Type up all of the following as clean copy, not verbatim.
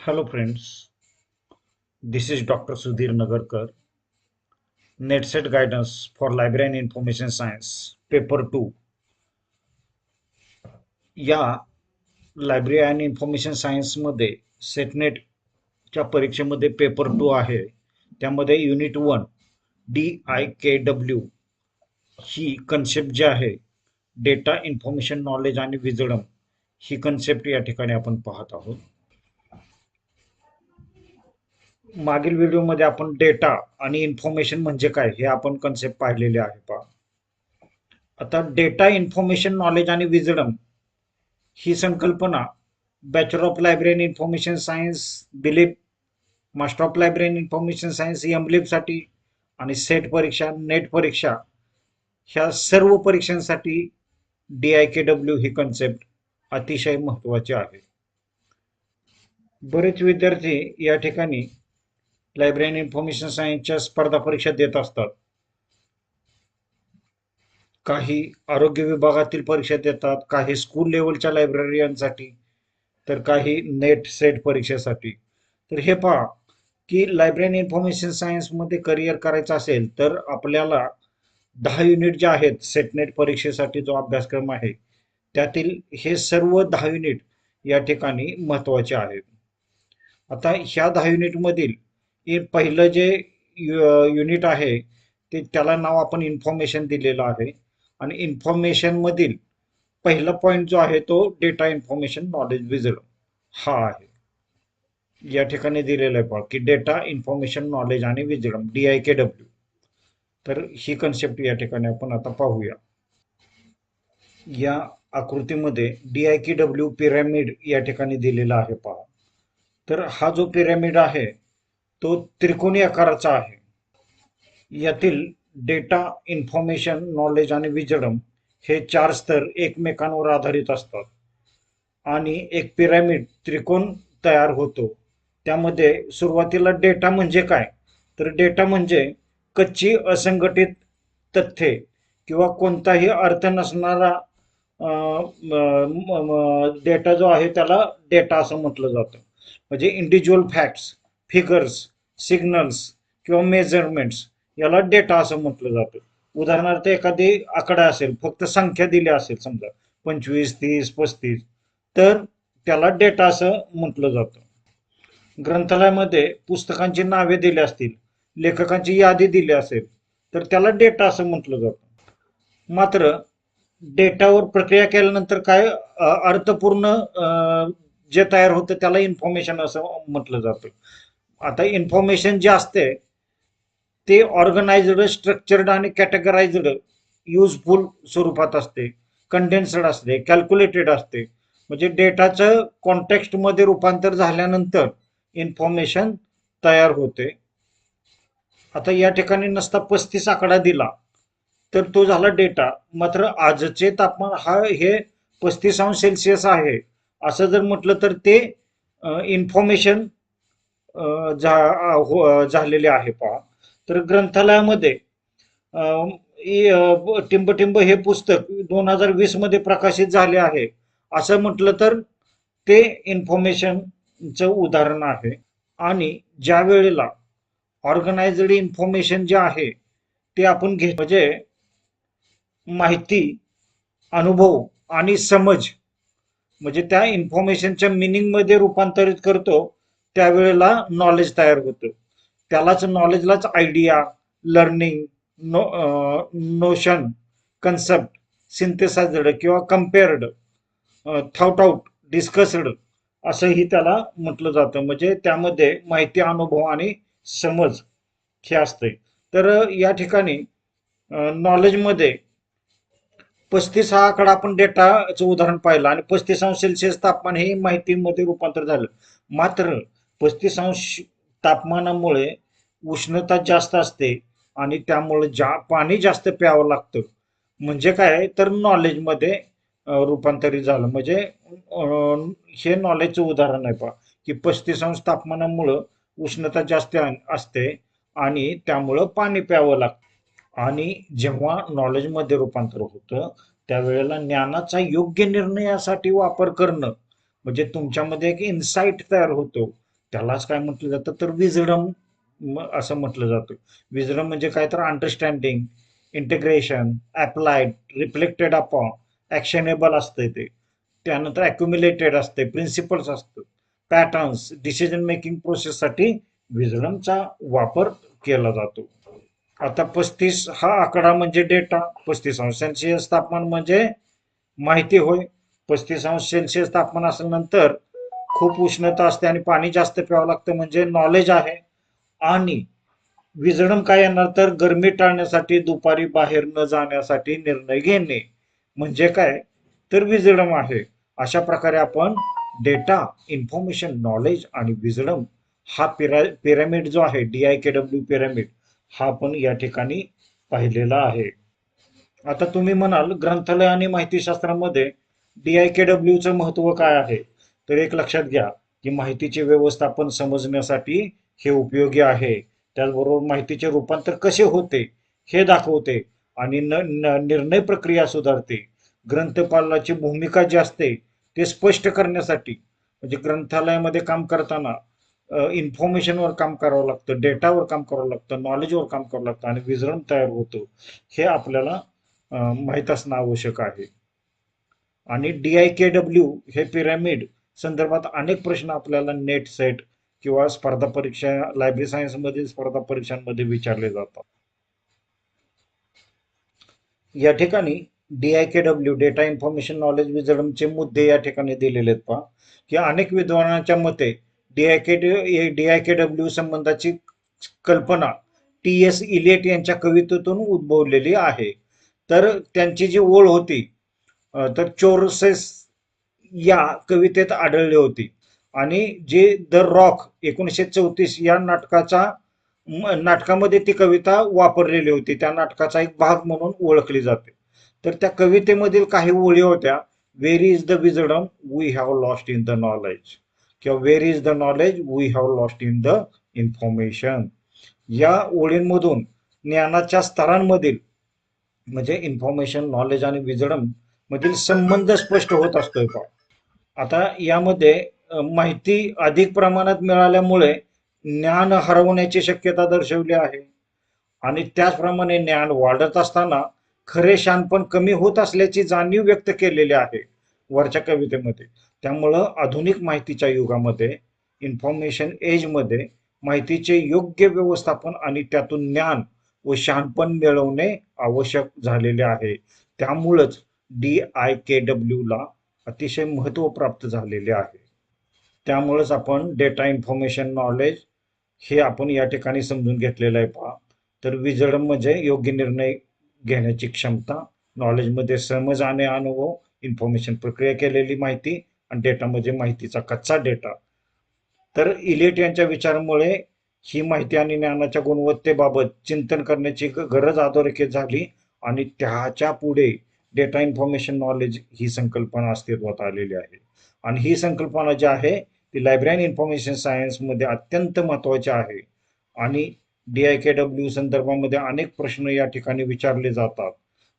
Hello friends, this is Dr. Sudhir Nagarkar, NetSet Guidance for Library and Information Science, Paper 2. या library आणि information सायन्समध्ये सेटनेटच्या परीक्षेमध्ये paper 2 आहे. त्यामध्ये युनिट 1 DIKW ही concept जी आहे, डेटा इन्फॉर्मेशन नॉलेज आणि विजडम, ही concept या ठिकाणी आपण पाहत आहोत. मागील व्हिडिओमध्ये आपण डेटा आणि इन्फॉर्मेशन म्हणजे काय हे आपण कन्सेप्ट पाहिलेले आहे. पहा, आता डेटा इन्फॉर्मेशन नॉलेज आणि विजडम ही संकल्पना bachelor of library and information science BLib, master of library and information science MLib साठी आणि सेट परीक्षा, नेट परीक्षा ह्या सर्व परीक्षांसाठी DIKW ही कन्सेप्ट अतिशय महत्वाची आहे. बरेच विद्यार्थी या ठिकाणी लायब्ररी अँड इन्फॉर्मेशन सायन्सच्या स्पर्धा परीक्षा देत असतात. काही आरोग्य विभागातील परीक्षा देतात, काही स्कूल लेवलच्या लायब्ररियनसाठी, तर काही नेट सेट परीक्षेसाठी. तर हे पहा की लायब्ररी अँड इन्फॉर्मेशन सायन्समध्ये करिअर करायचं असेल तर आपल्याला 10 युनिट जे आहेत सेटनेट परीक्षेसाठी जो अभ्यासक्रम आहे त्यातील हे सर्व 10 युनिट या ठिकाणी महत्वाचे आहेत. आता ह्या 10 युनिटमधील पहिलं जे युनिट आहे ते त्याला नाव आपण इन्फॉर्मेशन दिलेलं आहे आणि इन्फॉर्मेशन मधील पहिला पॉइंट जो आहे तो डेटा इन्फॉर्मेशन नॉलेज विजडम हा आहे. या ठिकाणी दिलेलं आहे पहा की डेटा इन्फॉर्मेशन नॉलेज आणि विजडम DIKW. तर ही कन्सेप्ट या ठिकाणी आपण आता पाहूया. या आकृतीमध्ये DIKW पिरॅमिड या ठिकाणी दिलेला आहे पहा. तर हा जो पिरॅमिड आहे तो त्रिकोणी आकाराचा आहे. यातील डेटा इन्फॉर्मेशन नॉलेज आणि विजडम हे 4 स्तर एकमेकांवर आधारित असतात आणि एक पिरॅमिड त्रिकोण तयार होतो. त्यामध्ये सुरुवातीला डेटा म्हणजे काय, तर डेटा म्हणजे कच्ची असंघटित तथ्ये किंवा कोणताही अर्थ नसणारा डेटा जो आहे त्याला डेटा असं म्हटलं जातं. म्हणजे इंडिव्हिज्युअल फॅक्ट्स, फिगर्स, सिग्नल्स किंवा मेजरमेंट्स याला डेटा असं म्हटलं जातं. उदाहरणार्थ एखादी आकडा असेल, फक्त संख्या दिली असेल, समजा 25, 30, 35, तर त्याला डेटा असं म्हटलं जातं. ग्रंथालयामध्ये पुस्तकांची नावे दिली असतील, लेखकांची यादी दिली असेल, तर त्याला डेटा असं म्हटलं जातं. मात्र डेटावर प्रक्रिया केल्यानंतर काय अर्थपूर्ण जे तयार होतं त्याला इन्फॉर्मेशन असं म्हटलं जातं. आता इन्फॉर्मेशन जे असते ते ऑर्गनाइज्ड, स्ट्रक्चर्ड आणि कॅटेगराइज्ड युजफुल स्वरूपात असते, कंडेन्स्ड असते, कॅल्क्युलेटेड असते. म्हणजे डेटाचं कॉन्टेक्स्टमध्ये रूपांतर झाल्यानंतर इन्फॉर्मेशन तयार होते. आता या ठिकाणी नसता 35 आकडा दिला तर तो झाला डेटा. मात्र आजचे तापमान हे 35°C आहे असं जर म्हटलं तर ते इन्फॉर्मेशन झालेले आहे पहा. तर ग्रंथालयामध्ये टिंबटिंब हे पुस्तक 2020 मध्ये प्रकाशित झाले आहे असं म्हटलं तर ते इन्फॉर्मेशनचं उदाहरण आहे. आणि ज्या वेळेला ऑर्गनाइज्ड इन्फॉर्मेशन जे आहे ते आपण म्हणजे माहिती, अनुभव आणि समज म्हणजे त्या इन्फॉर्मेशनच्या मिनिंग मध्ये रूपांतरित करतो, त्यावेळेला नॉलेज तयार होतं. त्यालाच नॉलेजलाच idea, learning, notion, concept, synthesized किंवा कम्पेअर्ड, थॉट आउट, डिस्कस्ड असंही त्याला म्हटलं जातं. म्हणजे त्यामध्ये माहिती, अनुभव आणि समज हे असते. तर या ठिकाणी नॉलेजमध्ये 35 हा आकडा आपण डेटाचं उदाहरण पाहिलं आणि 35°C तापमान हे माहितीमध्ये रूपांतर झालं. मात्र 35° तापमानामुळे उष्णता जास्त असते आणि त्यामुळे पाणी जास्त प्यावं लागतं. म्हणजे काय तर नॉलेजमध्ये रूपांतरित झालं. म्हणजे हे नॉलेजचं उदाहरण आहे पहा की 35° तापमानामुळं उष्णता जास्त असते आणि त्यामुळं पाणी प्यावं लागतं. आणि जेव्हा नॉलेजमध्ये रूपांतर होतं त्यावेळेला ज्ञानाचा योग्य निर्णयासाठी वापर करणं म्हणजे तुमच्यामध्ये एक इन्साइट तयार होतो त्यालाच काय म्हटलं जातं तर विजडम असं म्हटलं जातं. विजडम म्हणजे काय तर understanding, integration, applied, reflected upon, actionable असते ते. त्यानंतर अक्युम्युलेटेड असते, प्रिन्सिपल्स असतं, पॅटर्न्स, डिसिजन मेकिंग प्रोसेससाठी विजडमचा वापर केला जातो. आता 35 हा आकडा म्हणजे डेटा. 35° तापमान म्हणजे माहिती होय. 35° तापमान असल्यानंतर खूप उष्णता असते आणि पाणी जास्त प्यावं लागतं म्हणजे नॉलेज आहे. आणि विजडम काय येणार तर गरमी टाळण्यासाठी दुपारी बाहेर न जाण्यासाठी निर्णय घेणे म्हणजे काय तर विजडम आहे. अशा प्रकारे आपण डेटा, इन्फॉर्मेशन, नॉलेज आणि विजडम हा पिरामिड जो आहे DIKW पिरामिड हा आपण या ठिकाणी पाहिलेला आहे. आता तुम्ही म्हणाल ग्रंथालय आणि माहितीशास्त्रामध्ये DIKW महत्व काय आहे तर एक लक्षात घ्या की माहितीचे व्यवस्थापन समजण्यासाठी हे उपयोगी आहे. त्याचबरोबर माहितीचे रूपांतर कसे होते हे दाखवते आणि निर्णय प्रक्रिया सुधारते. ग्रंथपालाची भूमिका जी असते ते स्पष्ट करण्यासाठी म्हणजे ग्रंथालयामध्ये काम करताना इन्फॉर्मेशनवर काम करावं लागतं, डेटावर काम करावं लागतं, नॉलेजवर काम करावं लागतं आणि विजडम तयार होतं हे आपल्याला माहीत असणं आवश्यक आहे. आणि DIKW हे पिरॅमिड संदर्भात अनेक प्रश्न आपल्याला नेट सेट किंवा स्पर्धा परीक्षा, लायब्ररी सायन्स मधील स्पर्धा परीक्षांमध्ये विचारले जातात. या ठिकाणी DIKW डेटा इन्फॉर्मेशन नॉलेज विजडमचे मुद्दे या ठिकाणी दिलेले आहेत. पहा की अनेक विद्वानांच्या मते DIKW संबंधाची कल्पना TS इलियट यांच्या कवितेतून उद्भवलेली आहे. तर त्यांची जी ओळ होती तर चोरसेस या कवितेत आढळली होती. आणि जे द रॉक 1934 या नाटकामध्ये ती कविता वापरलेली होती. त्या नाटकाचा एक भाग म्हणून ओळखली जाते. तर त्या कवितेमधील काही ओळी होत्या, where is the wisdom we have lost in the knowledge किंवा where is the knowledge we have lost in the information. या ओळींमधून ज्ञानाच्या स्तरांमधील म्हणजे इन्फॉर्मेशन, नॉलेज आणि विजडम मधील संबंध स्पष्ट होत असतोय. आता यामध्ये माहिती अधिक प्रमाणात मिळाल्यामुळे ज्ञान हरवण्याची शक्यता दर्शवली आहे. आणि त्याचप्रमाणे ज्ञान वाढत असताना खरे शहाणपण कमी होत असल्याची जाणीव व्यक्त केलेली आहे वरच्या कवितेमध्ये. त्यामुळं आधुनिक माहितीच्या युगामध्ये, इन्फॉर्मेशन एजमध्ये माहितीचे योग्य व्यवस्थापन आणि त्यातून ज्ञान व शहाणपण मिळवणे आवश्यक झालेले आहे. त्यामुळंच DIKW ला अतिशय महत्व प्राप्त झालेले आहे. त्यामुळेच आपण डेटा, इन्फॉर्मेशन, नॉलेज हे आपण या ठिकाणी समजून घेतलेलं आहे. पहा तर विजडम म्हणजे योग्य निर्णय घेण्याची क्षमता, नॉलेजमध्ये समज आणि अनुभव, इन्फॉर्मेशन प्रक्रिया केलेली माहिती आणि डेटा म्हणजे माहितीचा कच्चा डेटा. तर इलियट यांच्या विचारामुळे ही माहिती आणि ज्ञानाच्या गुणवत्तेबाबत चिंतन करण्याची गरज अधोरेखित झाली आणि त्याच्या पुढे डेटा, इन्फॉर्मेशन, नॉलेज ही संकल्पना अस्तित्वात आलेली आहे. आणि ही संकल्पना जी आहे ती लायब्ररी आणि इन्फॉर्मेशन सायन्स मध्ये अत्यंत महत्वाची आहे. आणि DIKW संदर्भामध्ये अनेक प्रश्न या ठिकाणी विचारले जातात.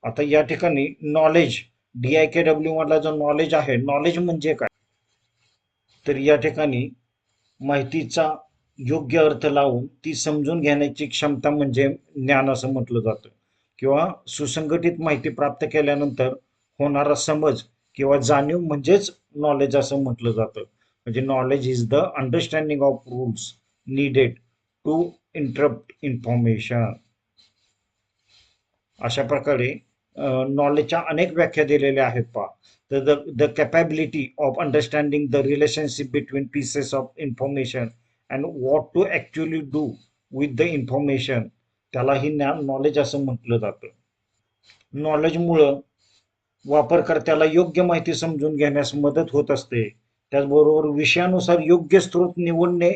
आता या ठिकाणी नॉलेज, DIKW मधला जो नॉलेज आहे, नॉलेज म्हणजे काय तर या ठिकाणी माहितीचा योग्य अर्थ लावून ती समजून घेण्याची क्षमता म्हणजे ज्ञान असं म्हटलं जातं. किंवा सुसंघटित माहिती प्राप्त केल्यानंतर होणारा समज किंवा जाणीव म्हणजेच नॉलेज असं म्हटलं जातं. म्हणजे knowledge is the understanding of rules needed to interpret information. अशा प्रकारे नॉलेजच्या अनेक व्याख्या दिलेल्या आहेत. पहा तर the capability of understanding the relationship between pieces of information and what to actually do with the information, त्यालाही नॉलेज असं म्हटलं जातं. नॉलेजमुळं वापरकर्त्याला योग्य माहिती समजून घेण्यास मदत होत असते. त्याचबरोबर विषयानुसार योग्य स्रोत निवडणे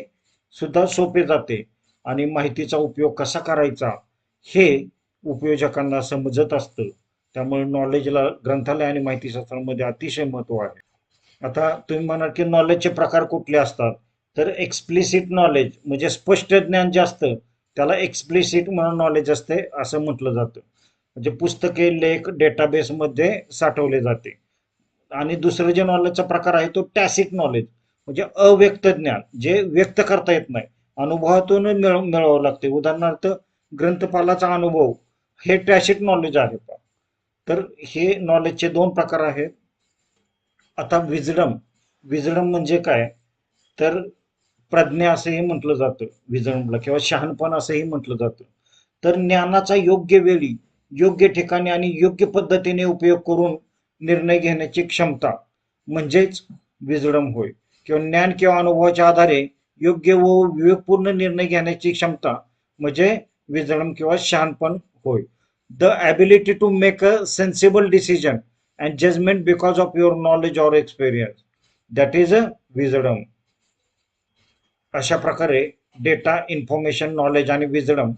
सुद्धा सोपे जाते आणि माहितीचा उपयोग कसा करायचा हे उपयोजकांना समजत असतं. त्यामुळे नॉलेजला ग्रंथालय आणि माहितीशास्त्रामध्ये अतिशय महत्व आहे. आता तुम्ही म्हणाल की नॉलेजचे प्रकार कुठले असतात तर एक्सप्लिसिट नॉलेज म्हणजे स्पष्ट ज्ञान जे असतं त्याला एक्सप्लिसिट म्हणून नॉलेज असते असं म्हटलं जातं. म्हणजे पुस्तके, लेख डेटाबेसमध्ये साठवले जाते. आणि दुसरं जे नॉलेजचा प्रकार आहे तो टॅसिट नॉलेज म्हणजे अव्यक्त ज्ञान जे व्यक्त करता येत नाही, अनुभवातून मिळवावं लागते. उदाहरणार्थ ग्रंथपालाचा अनुभव हे टॅसिट नॉलेज आहे. तर हे नॉलेजचे दोन प्रकार आहेत. आता विजडम, विजडम म्हणजे काय, तर प्रज्ञा असंही म्हटलं जातं विजडमला, किंवा शहाणपण असंही म्हटलं जातं. तर ज्ञानाचा योग्य वेळी, योग्य ठिकाणी आणि योग्य पद्धतीने उपयोग करून निर्णय घेण्याची क्षमता म्हणजेच विजडम होय. किंवा ज्ञान किंवा अनुभवाच्या आधारे योग्य व विवेकपूर्ण निर्णय घेण्याची क्षमता म्हणजे विजडम किंवा शहाणपण होय. The ability to make a sensible decision and judgement because of your knowledge or experience, that is a wisdom. अशा प्रकारे डेटा, इन्फॉर्मेशन, नॉलेज आणि विजडम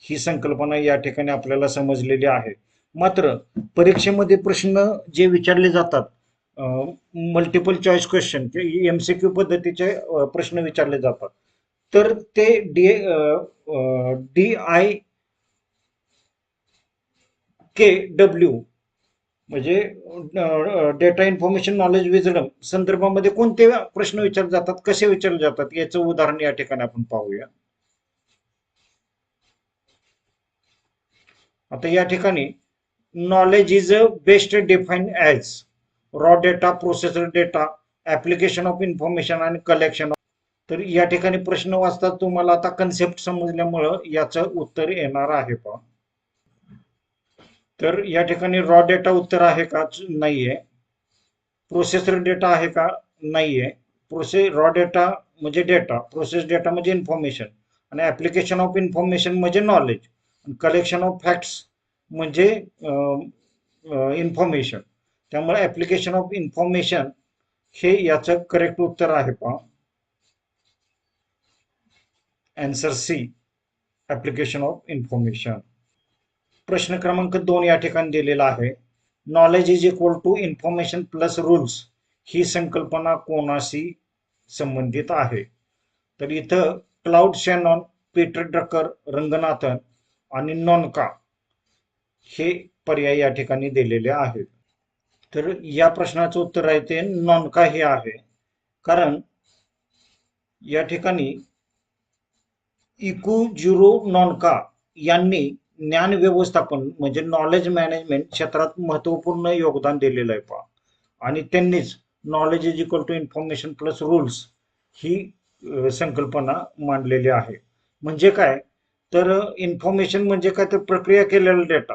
ही संकल्पना या ठिकाणी आपल्याला समजलेली आहे. मात्र परीक्षेमध्ये प्रश्न जे विचारले जातात, मल्टिपल चॉईस क्वेश्चन, MCQ पद्धतीचे प्रश्न विचारले जातात, तर ते DIKW म्हणजे डेटा, इन्फॉर्मेशन, नॉलेज, विजडम संदर्भामध्ये कोणते प्रश्न विचारले जातात, कसे विचारले जातात, याचं उदाहरण या ठिकाणी आपण पाहूया. आता या ठिकाणी knowledge is best define as raw data, processor data, application of information आणि कलेक्शन. तर या ठिकाणी प्रश्न वाचतात तुम्हाला आता कन्सेप्ट समजल्यामुळं याचं उत्तर येणार आहे. पहा, तर या ठिकाणी रॉ डेटा उत्तर आहे का, नाहीये. प्रोसेसर डेटा आहे का, नाहीये. रॉ डेटा म्हणजे डेटा, प्रोसेस डेटा म्हणजे इन्फॉर्मेशन, आणि ऍप्लिकेशन ऑफ इन्फॉर्मेशन म्हणजे नॉलेज, कलेक्शन ऑफ फॅक्ट्स म्हणजे इन्फॉर्मेशन. त्यामुळे ऍप्लिकेशन ऑफ इन्फॉर्मेशन हे याचं करेक्ट उत्तर आहे. पहा, answer C, application of information. प्रश्न क्रमांक 2 या ठिकाणी दिलेला आहे. Knowledge is equal to information plus rules ही संकल्पना कोणाशी संबंधित आहे. तर इथं Claude Shannon, Peter Drucker, Ranganathan आणि नॉनका हे पर्याय या ठिकाणी दिलेले आहेत. तर या प्रश्नाचं उत्तर आहे ते नॉनका हे आहे. कारण या ठिकाणी इकुजिरो नॉनका यांनी ज्ञान व्यवस्थापन म्हणजे नॉलेज मॅनेजमेंट क्षेत्रात महत्वपूर्ण योगदान दिलेलं आहे. पहा, आणि त्यांनीच knowledge is equal to information plus rules ही संकल्पना मांडलेली आहे. म्हणजे काय, तर इन्फॉर्मेशन म्हणजे काय, तर प्रक्रिया केलेला डेटा,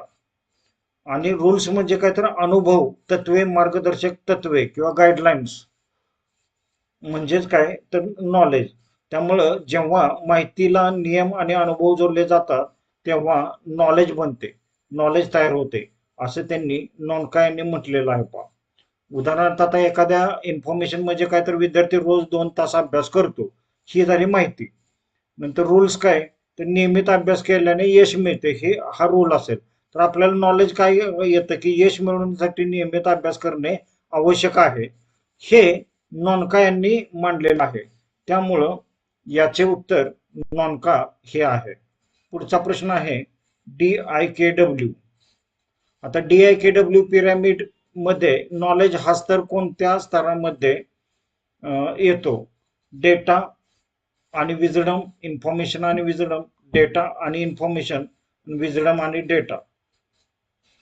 आणि रूल्स म्हणजे काय, तर अनुभव, तत्वे, मार्गदर्शक तत्वे किंवा गाईडलाईन्स म्हणजेच काय, तर नॉलेज. त्यामुळं जेव्हा माहितीला नियम आणि अनुभव जोडले जातात तेव्हा नॉलेज बनते, नॉलेज तयार होते, असं त्यांनी नॉनका यांनी म्हटलेलं आहे. पहा, उदाहरणार्थ आता एखाद्या इन्फॉर्मेशन म्हणजे काय, तर विद्यार्थी रोज 2 तास अभ्यास करतो, ही झाली माहिती. नंतर रूल्स काय, तर नियमित अभ्यास केल्याने यश मिळते, हे हा रूल असेल. तर आपल्याला नॉलेज काय येतं, की यश मिळवण्यासाठी नियमित अभ्यास करणे आवश्यक आहे, हे नॉनका यांनी मांडलेलं आहे. त्यामुळं याचे उत्तर नॉनका हे आहे. पुढचा प्रश्न आहे DIKW. आता DIKW पिरॅमिड मध्ये नॉलेज हा स्तर कोणत्या स्तरामध्ये येतो? डेटा आणि विजडम, इन्फॉर्मेशन आणि विजडम, डेटा आणि इन्फॉर्मेशन, विजडम आणि डेटा.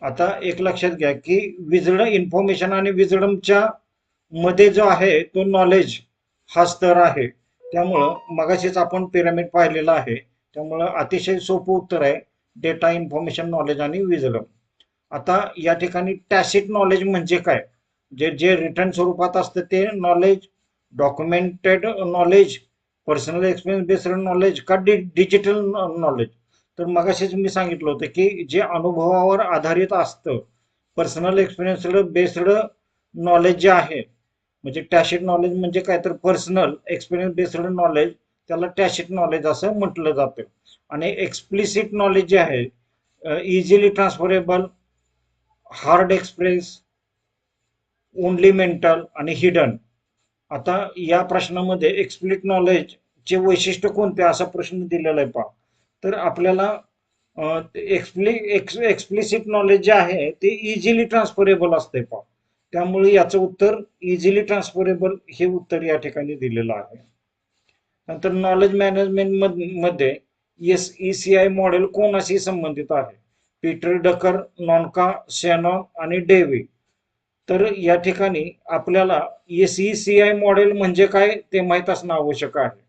आता एक लक्षात घ्या की विजडम, इन्फॉर्मेशन आणि विजडमच्या मध्ये जो आहे तो नॉलेज हा स्तर आहे. त्यामुळं मगाशीच आपण पिरॅमिड पाहिलेला आहे, त्यामुळं अतिशय सोपं उत्तर आहे डेटा, इन्फॉर्मेशन, नॉलेज आणि विजडम. आता या ठिकाणी टॅसिट नॉलेज म्हणजे काय, जे जे रिटर्न स्वरूपात असतं ते knowledge, documented knowledge, personal experience based knowledge का डिजिटल नॉलेज. तर मगाशीच मी सांगितलं होतं की जे अनुभवावर आधारित असतं, पर्सनल एक्सपिरियन्स बेस्ड नॉलेज जे आहे, म्हणजे टॅसिट नॉलेज म्हणजे काय, तर पर्सनल एक्सपिरियन्स बेस्ड नॉलेज, त्याला टॅसिट नॉलेज असं म्हटलं जातं. आणि एक्सप्लिसिट नॉलेज जे आहे, easily transferable, hard express, only mental आणि हिडन. आता या प्रश्नामध्ये एक्सप्लिट नॉलेज चे वैशिष्ट्य कोणते असा प्रश्न दिलेला आहे. पहा, तर आपल्याला एक्सप्लिसिट नॉलेज जे आहे ते इझिली ट्रान्सफरेबल असते. पहा, त्यामुळे याचं उत्तर इझिली ट्रान्सफरेबल हे उत्तर या ठिकाणी दिलेलं आहे. नंतर नॉलेज मॅनेजमेंट मध्ये SECI मॉडेल कोणाशी संबंधित आहे? पीटर डकर, नॉनका, शॅनॉन आणि डेव्ही. तर या ठिकाणी आपल्याला SECI मॉडेल म्हणजे काय ते माहीत असणं आवश्यक आहे.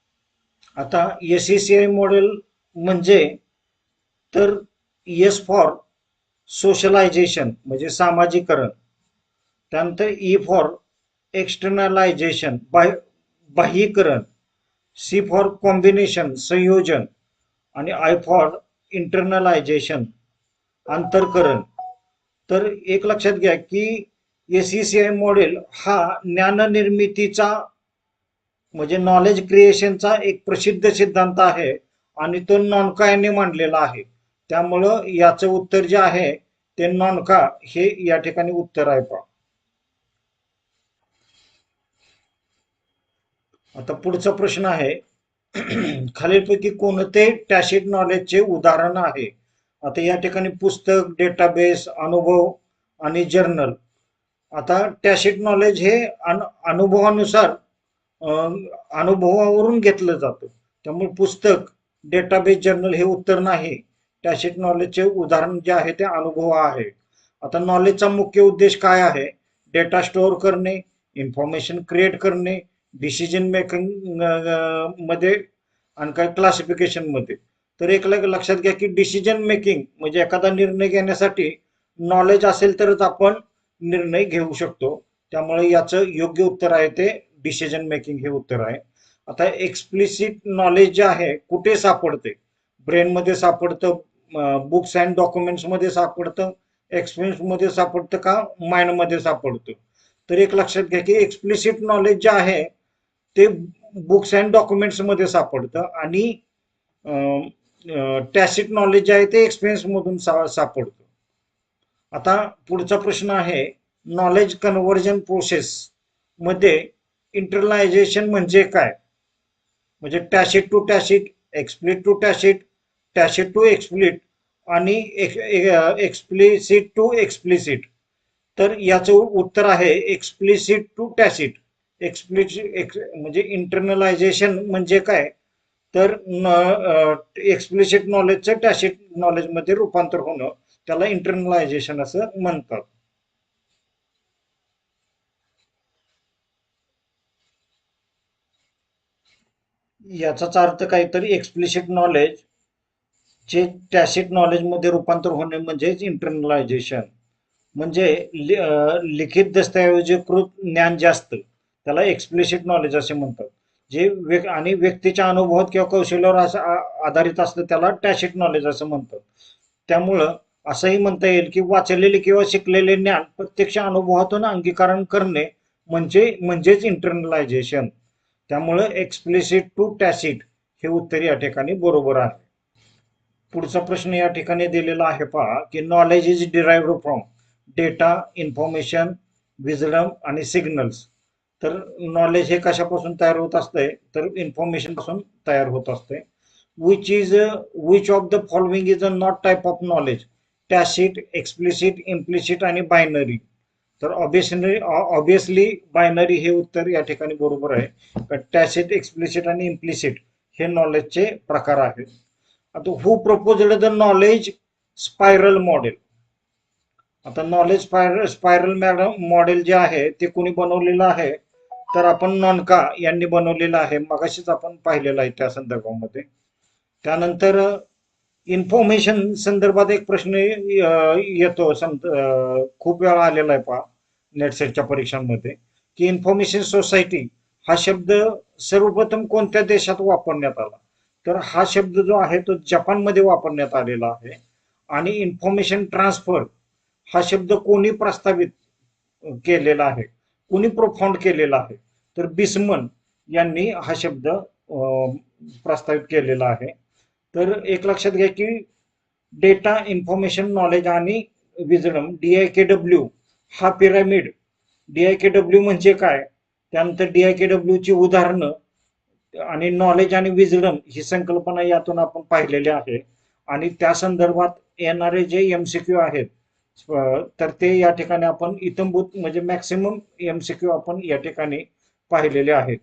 आता SECI मॉडेल म्हणजे तर S फॉर सोशलायझेशन म्हणजे सामाजिकरण, त्यानंतर E फॉर एक्सटर्नलायझेशन बाह्यीकरण, C फॉर कॉम्बिनेशन संयोजन आणि I फॉर इंटरनलायझेशन अंतर्करण. तर एक लक्षात घ्या की SECI मॉडेल हा ज्ञाननिर्मितीचा म्हणजे नॉलेज क्रिएशनचा एक प्रसिद्ध सिद्धांत आहे आणि तो नॉनका यांनी मांडलेला आहे. त्यामुळं याचं उत्तर जे आहे ते नॉनका हे या ठिकाणी उत्तर आहे. पहा आता पुढचा प्रश्न आहे खालीलपैकी कोणते टॅसिट नॉलेजचे उदाहरण आहे? आता या ठिकाणी पुस्तक, डेटाबेस, अनुभव आणि जर्नल. आता टॅसिट नॉलेज हे अनुभवानुसार अनुभवावरून घेतलं जातं. त्यामुळे पुस्तक, डेटाबेस, जर्नल हे उत्तर नाही. टॅसिट नॉलेजचे उदाहरण जे आहे ते अनुभव आहे. आता नॉलेजचा मुख्य उद्देश काय आहे? डेटा स्टोअर करणे, इन्फॉर्मेशन क्रिएट करणे, डिसिजन मेकिंग मध्ये आणि काय क्लासिफिकेशन मध्ये. तर एक लक्षात घ्या की डिसिजन मेकिंग म्हणजे एखादा निर्णय घेण्यासाठी नॉलेज असेल तरच आपण निर्णय घेऊ शकतो. त्यामुळे याचं योग्य उत्तर आहे ते डिसिजन मेकिंग हे उत्तर आहे. आता एक्सप्लिसिट नॉलेज जे आहे कुठे सापडते? ब्रेन मध्ये सापडतं, बुक्स अँड डॉक्युमेंट्स मध्ये सापडतं, एक्सपिरियन्स मध्ये सापडतं का माइंड मध्ये सापडतं? तर एक लक्षात घ्या की एक्सप्लिसिट नॉलेज जे आहे ते बुक्स अँड डॉक्युमेंट्स मध्ये सापडतं आणि टॅसिट नॉलेज जे आहे ते एक्सपिरियन्स मधून सापडतं. आता पुढचा प्रश्न आहे नॉलेज कन्व्हर्जन प्रोसेस मध्ये इंटरनलायझेशन म्हणजे काय? म्हणजे tacit to tacit, एक्सप्लिट to tacit, tacit to एक्सप्लिट आणि एक्सप्लिसिट टू एक्सप्लिसिट. तर याचं उत्तर आहे एक्सप्लिसिट टू टॅसिट. एक्सप्लिसिट म्हणजे इंटरनलायझेशन म्हणजे काय? तर एक्सप्लिसिट नॉलेजचं टॅसिट नॉलेजमध्ये रूपांतर होणं त्याला इंटरनलायझेशन असं म्हणतात. याचाच अर्थ काहीतरी एक्सप्लिसिट नॉलेज चे टॅसिट नॉलेज मध्ये रूपांतर होणे म्हणजेच इंटरनलायझेशन. म्हणजे लिखित दस्तऐवजीकृत ज्ञान जास्त त्याला एक्सप्लिसिट नॉलेज असे म्हणतात. जे आणि व्यक्तीच्या अनुभवात किंवा कौशल्यावर आधारित असतं त्याला टॅसिट नॉलेज असं म्हणतात. त्यामुळं असंही म्हणता येईल की वाचलेले किंवा शिकलेले ज्ञान प्रत्यक्ष अनुभवातून अंगीकरण करणे म्हणजेच इंटरनलायझेशन. त्यामुळे एक्सप्लिसिट टू टॅसिट हे उत्तर या ठिकाणी बरोबर आहे. पुढचा प्रश्न या ठिकाणी दिलेला आहे पहा की knowledge is derived from data, information, wisdom आणि सिग्नल्स. तर नॉलेज हे कशापासून तयार होत असते? तर इन्फॉर्मेशन पासून तयार होत असते. Which of the following is a not type of knowledge? Tacit, explicit, implicit आणि बायनरी. तर ऑब्विसली बायनरी हे उत्तर या ठिकाणी बरोबर आहे. टॅसिट, एक्सप्लिसिट आणि इम्प्लिसिट हे नॉलेजचे प्रकार आहेत. आता who proposed the knowledge spiral model? आता नॉलेज स्पायरल मॉडेल जे आहे ते कोणी बनवलेलं आहे? तर आपण नॉनका यांनी बनवलेलं आहे. मगाशीच आपण पाहिलेलं आहे त्या संदर्भामध्ये. त्यानंतर इन्फॉर्मेशन संदर्भात एक प्रश्न येतो, खूप वेळा आलेला आहे पहा नेटसेटच्या परीक्षांमध्ये की इन्फॉर्मेशन सोसायटी हा शब्द सर्वप्रथम कोणत्या देशात वापरण्यात आला? तर हा शब्द जो आहे तो जपानमध्ये वापरण्यात आलेला आहे. आणि इन्फॉर्मेशन ट्रान्सफर हा शब्द कोणी प्रस्तावित केलेला आहे, कोणी प्रोफाउंड केलेला आहे? तर बिस्मन यांनी हा शब्द प्रस्तावित केलेला आहे. तर एक लक्षात घ्या की डेटा, इन्फॉर्मेशन, नॉलेज आणि विजडम DIKW हा पिरामिड. DIKW म्हणजे काय? त्यानंतर DIKW ची उदाहरणं आणि नॉलेज आणि विजडम ही संकल्पना यातून आपण पाहिलेली आहे. आणि त्या संदर्भात येणारे जे MCQ आहेत तर ते या ठिकाणी आपण इत्थंभूत म्हणजे मॅक्सिमम MCQ आपण या ठिकाणी पाहिलेले आहेत.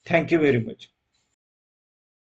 Thank you very much.